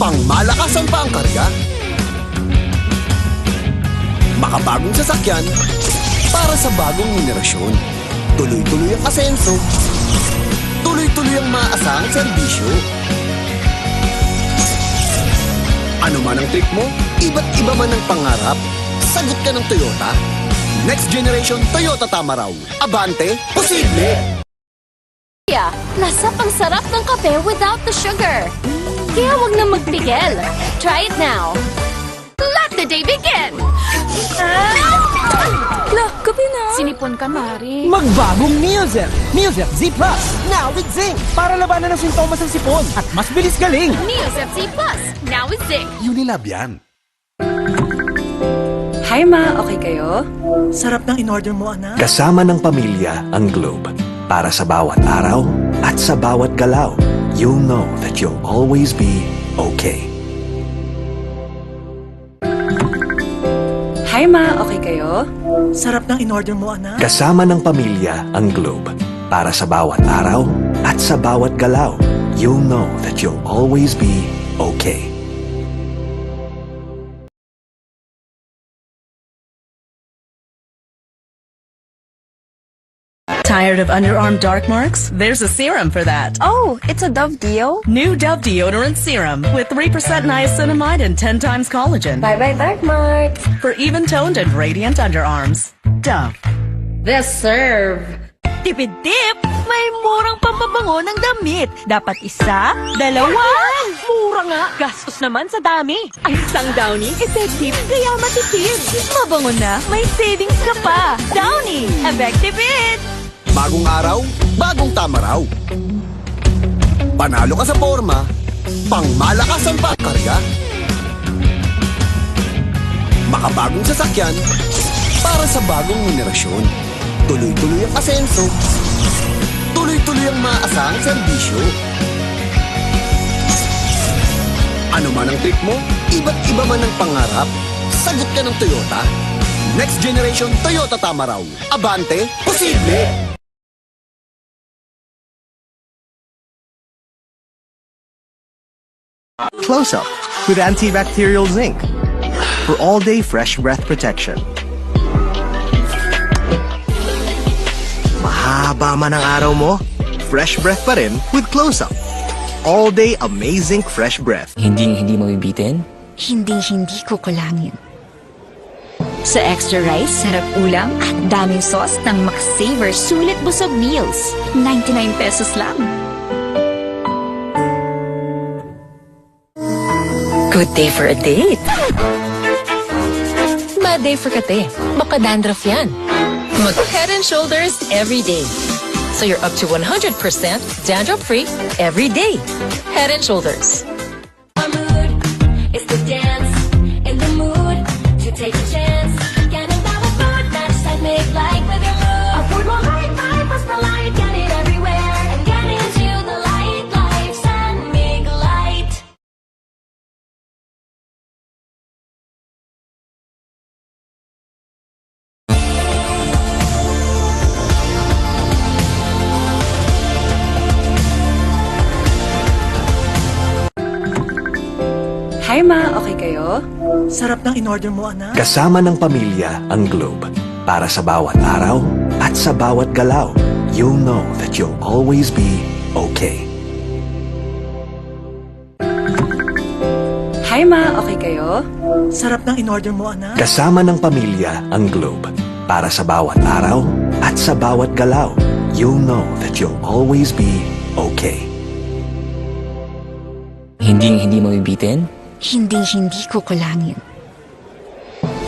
Pangmalakasan pa ang karga. Makabagong sasakyan para sa bagong henerasyon. Tuloy-tuloy ang asenso. Tuloy-tuloy ang maasahang serbisyo. Ano man ang trip mo, iba't iba man ang pangarap, sagot ka ng Toyota. Next generation Toyota Tamaraw. Abante, posible! Lasap ang sarap ng kape without the sugar. Kaya wag na magpigil. Try it now. Let the day begin! Kape na. Sinipon ka, Mari. Magbagong Neozer! Neozer Z Plus! Now with zinc! Para labanan ng sintomas ng sipon at mas bilis galing! Neozer Z Plus. Now with zinc. Unilab yan. Hi ma, okay kayo? Sarap ng in-order mo, anak. Kasama ng pamilya ang Globe. Para sa bawat araw at sa bawat galaw, you'll know that you'll always be okay. Hi ma, okay kayo? Sarap ng in-order mo, anak. Kasama ng pamilya ang Globe. Para sa bawat araw at sa bawat galaw, you'll know that you'll always be okay. Tired of underarm dark marks? There's a serum for that. Oh, it's a Dove Deo? New Dove Deodorant Serum with 3% niacinamide and 10 times collagen. Bye-bye dark marks. For even-toned and radiant underarms. Dove. This serve. Tipid-tip! May murang pampabango ng damit. Dapat isa, dalawa. Mura nga. Gastos naman sa dami. Ang isang Downy, effective, kaya matipid. Mabango na, may savings ka pa. Downy, effective it! Bagong araw, bagong Tamaraw. Panalo ka sa forma, pangmalakasan pa ang karga. Makabagong sasakyan para sa bagong henerasyon. Tuloy-tuloy ang asenso. Tuloy-tuloy ang maasahang serbisyo. Ano man ang trip mo, iba't iba man ang pangarap, sagot ka ng Toyota. Next generation Toyota Tamaraw. Abante, posible! Close Up with antibacterial zinc for all-day fresh breath protection. Mahaba man ang araw mo, fresh breath pa rin with Close Up. All-day amazing fresh breath. Hindi mabibitin? Hindi kukulangin. Sa extra rice, sarap ulam at daming sauce ng McSaver Sulit Busog Meals. 99 pesos lang. Good day for a date. Bad day for kate. Baka dandruff yan. Mag Head and Shoulders every day. So you're up to 100% dandruff-free every day. Head and Shoulders. Our mood is to dance in the mood to take a chance. Ganun bawat food na decide make life with your mood. Our food will hide, past the light, get it everywhere. And get into the light, life, and make light. Hi ma, okay kayo? Sarap ng in-order mo, anak. Kasama ng pamilya ang Globe. Para sa bawat araw at sa bawat galaw, you'll know that you'll always be okay. Hi ma, okay kayo? Sarap ng in-order mo, anak. Kasama ng pamilya ang Globe. Para sa bawat araw at sa bawat galaw, you'll know that you'll always be okay. Hindi mabibitin? Hindi kukulangin.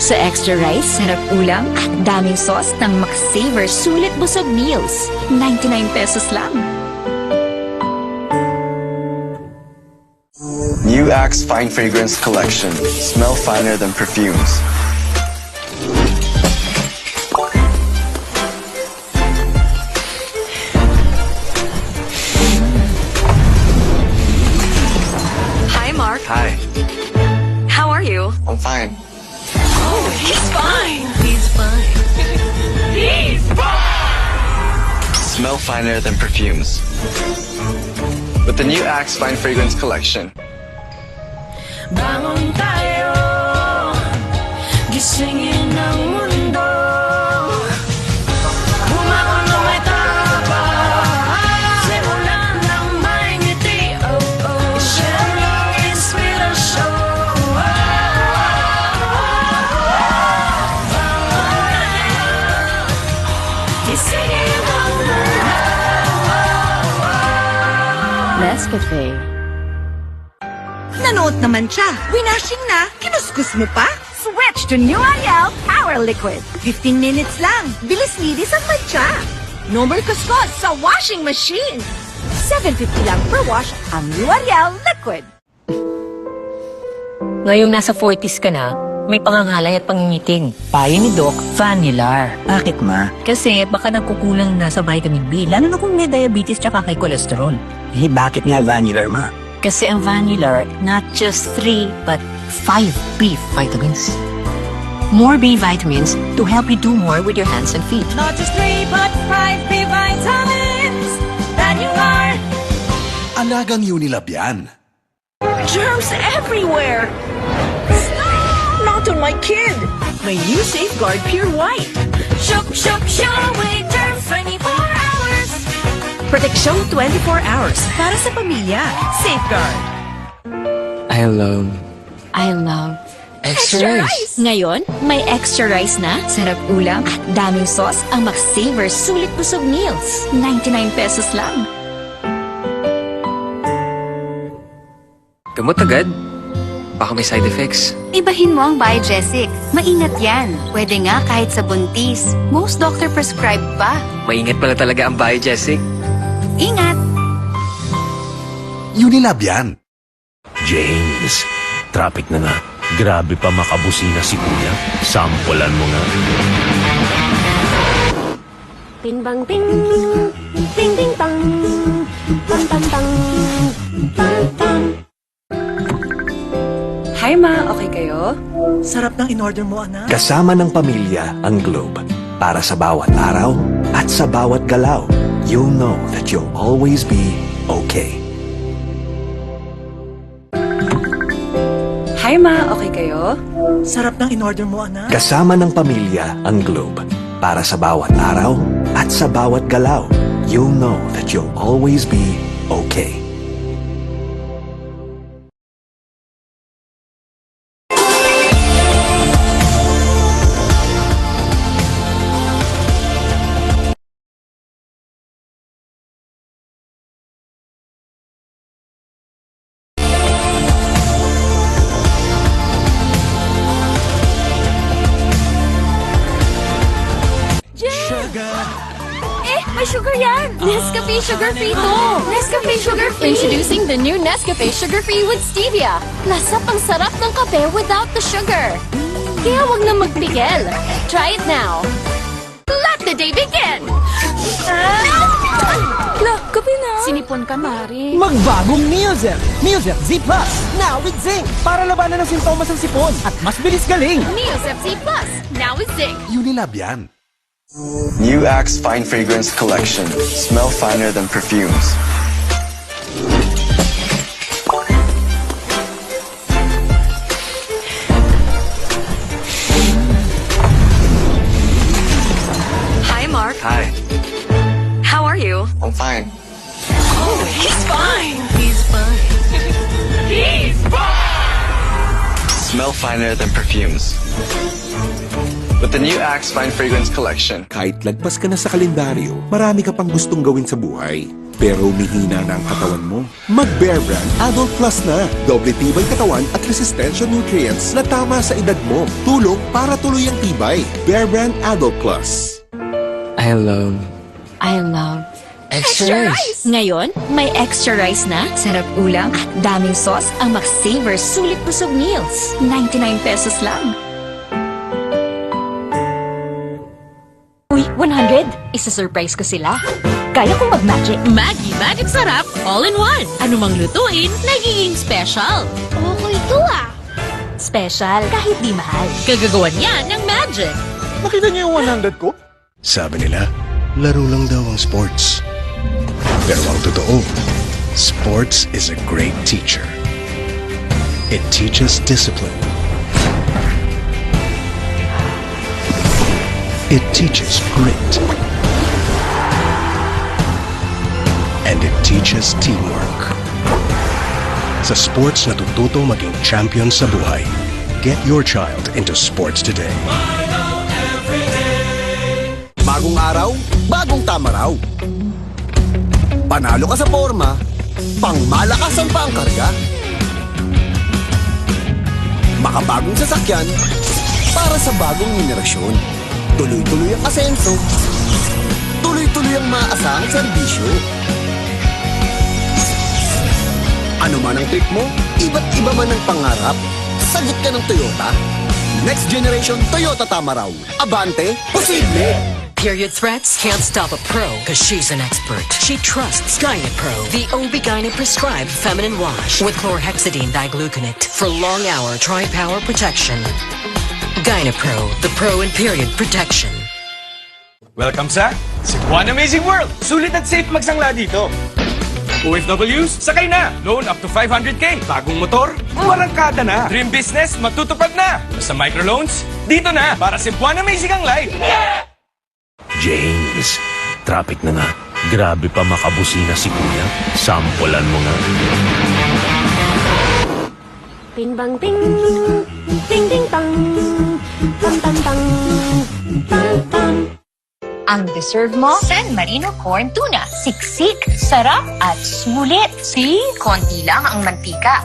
Sa extra rice, sarap ulam at daming sauce ng McSaver Sulit Busog Meals. 99 pesos lang. New Axe Fine Fragrance Collection. Smell finer than perfumes. Hi, Mark. Hi, How are you? I'm fine. Oh, he's fine. He's fine. He's fine! Smell finer than perfumes. With the new Axe Fine Fragrance Collection. Bangon tayo, gisingin ang mundo. Bumangon na may tapang, simulan ng may ngiti. Share long inspirasyon. Gisingin ang mundo. Nescafe. Nanood naman siya. Winashing na. Kinuskus mo pa. Switch to New Ariel Power Liquid. 15 minutes lang. Bilis-linis ang matcha. No more kuskus sa washing machine. $7.50 lang per wash ang New Ariel Liquid. Ngayong nasa 40s ka na, may pangangalay at pangingiting. Payo ni Doc, Vanilar. Bakit ma? Kasi baka nagkukulang na sa vitamin B, lalo na kung may diabetes tsaka kay cholesterol. Eh, bakit nga Vanilar ma? Kasi ang Vanilar, not just 3, but 5 B vitamins. More B vitamins to help you do more with your hands and feet. Not just 3, but 5 B vitamins that you are. Alagang Unilab yan. Germs everywhere. Not on my kid. My new Safeguard Pure White. Shook, shook, shook away germs 24 hours. Protection 24 hours para sa pamilya. Safeguard. I love Extra rice. Ngayon, may extra rice na, sarap ulam at daming sauce ang McSaver Sulit Busog Meals. 99 pesos lang. Gamot agad? Baka may side effects. Ibahin mo ang Biogesic. Maingat yan. Pwede nga kahit sa buntis. Most doctor prescribe pa. Maingat pala talaga ang Biogesic. Ingat! Unilab yan. James, traffic na nga. Grabe pa makabusina si Kuya. Sampulan mo nga. Ting bang ting, ting ting tang, tang tang tang, tang tang. Hi ma, okay kayo? Sarap ng in-order mo, anak. Kasama ng pamilya ang Globe. Para sa bawat araw at sa bawat galaw, you'll know that you'll always be okay. Hi ma, okay kayo? Sarap ng in-order mo, anak. Kasama ng pamilya ang Globe. Para sa bawat araw at sa bawat galaw, you'll know that you'll always be okay. May sugar yan! Nescafe Sugar Free to! Nescafe Sugar Free! Introducing the new Nescafe Sugar Free with Stevia. Lasap ang sarap ng kape without the sugar. Kaya wag na magpigil. Try it now. Let the day begin! Kape na! Sinipon ka, Mari. Magbagong Neozel! Neozel Z Plus! Now with zinc! Para labanan ng sintomas ng sipon at mas bilis galing! Neosep Z Plus! Now with zinc! Unilab yan. New Axe Fine Fragrance Collection. Smell finer than perfumes. Hi Mark, Hi, how are you? I'm fine. Oh, he's fine. He's fine. He's fine. Smell finer than perfumes. With the new Axe Fine Fragrance Collection. Kahit lagpas ka na sa kalendaryo, marami ka pang gustong gawin sa buhay. Pero humihina na ang katawan mo. Mag-Bear Brand Adult Plus na. Doble tibay katawan at resistensya nutrients na tama sa edad mo. Tulong para tuloy ang tibay. Bear Brand Adult Plus. I love Extra rice! Ngayon, may extra rice na, sarap ulam at daming sauce ang McSaver Sulit Busog Meals. 99 pesos lang. Uy, 100! Isa-surprise ko sila. Kaya kong mag-magic. Maggie Magic Sarap, all in one. Ano mang lutuin, nagiging special. Okay to ah. Special, kahit di mahal. Kagagawan yan ng magic. Nakita niyo yung 100 ko? Sabi nila, laro lang daw ang sports. Pero ang totoo, sports is a great teacher. It teaches discipline. It teaches grit. And it teaches teamwork. Sa sports natututong maging champion sa buhay. Get your child into sports today. Bagong araw, bagong tama raw. Panalo ka sa forma, pangmalakasan pa ang karga. Makabagong sasakyan, para sa bagong henerasyon. Tuloy-tuloy ang asenso, tuloy-tuloy ang maaasahang serbisyo. Ano man ang trip mo, iba't iba man ang pangarap, sagot ka ng Toyota. Next generation Toyota Tamaraw. Abante, posible! Period threats can't stop a pro because she's an expert. She trusts Gynapro, the OB-GYN prescribed feminine wash with chlorhexidine digluconate for long-hour tri-power protection. Gynapro, the pro in period protection. Welcome sa Cebuan Amazing World! Sulit at safe magsangla dito. OFWs, sakay na! Loan up to 500k. Bagong motor, marangkada na. Dream business, matutupad na. Basta microloans, dito na. Para Cebuan Amazing ang life. James, traffic na nga. Grabe pa makabusina si Kuya. Sampulan mo nga. Ting bang ting, ting ting tang, tam tam tang, tam tam. Ang deserve mo, San Marino Corn Tuna. Siksik, sarap at sulit. See? Konti lang ang mantika.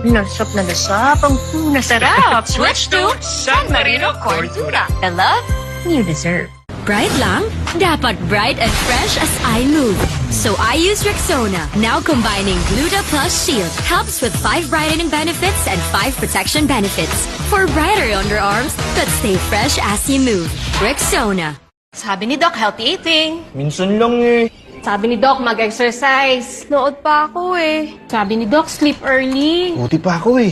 Lasap na lasap ang tuna. Sarap. Switch to San Marino Corn Tuna. The love you deserve. Bright lang? Dapat bright and fresh as I move. So I use Rexona, now combining Gluta Plus Shield. Helps with 5 brightening benefits and 5 protection benefits. For brighter underarms that stay fresh as you move. Rexona. Sabi ni Doc, healthy eating. Minsan lang eh. Sabi ni Doc, mag-exercise. Nood pa ako eh. Sabi ni Doc, sleep early. Buti pa ako eh.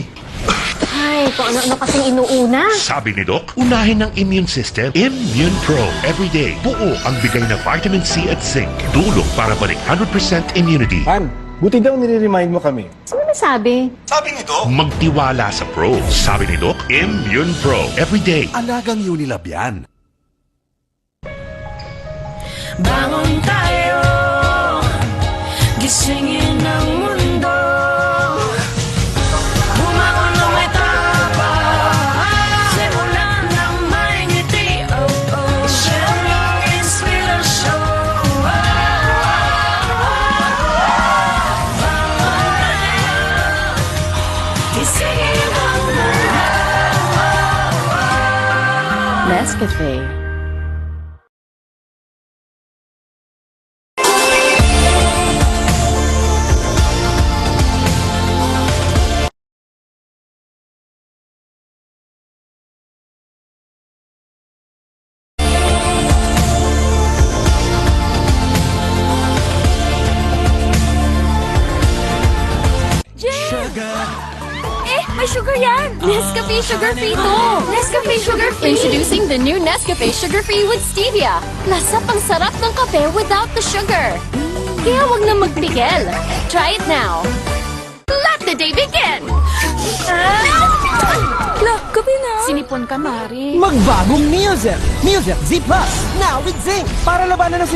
Ay, kung ano-ano kasing inuuna. Sabi ni Doc, unahin ng immune system, Immune Pro. Everyday, buo ang bigay na vitamin C at zinc. Tulong para balik 100% immunity. Han, buti daw nire-remind mo kami. Sino nasabi? Sabi ni Doc, magtiwala sa Pro. Sabi ni Doc, Immune Pro. Everyday. Alagang Unilab yan. Bangon tayo, gisingin ang mundo. Bumangon na may tapang, simulan ng may ngiti. Oh, oh, share ng inspirasyon. Bangon tayo, gisingin ang mundo. Nescafe. May sugar yan! Nescafe Sugar Free to! Nescafe Sugar Free! Introducing the new Nescafe Sugar Free with Stevia. Lasap ang sarap ng kape without the sugar. Kaya wag na magpigil. Try it now. Let the day begin! Look, gabi na. Sinipon ka, Mari. Magbagong Neozel! Neozel Z Plus! Now with zinc! Para labanan ng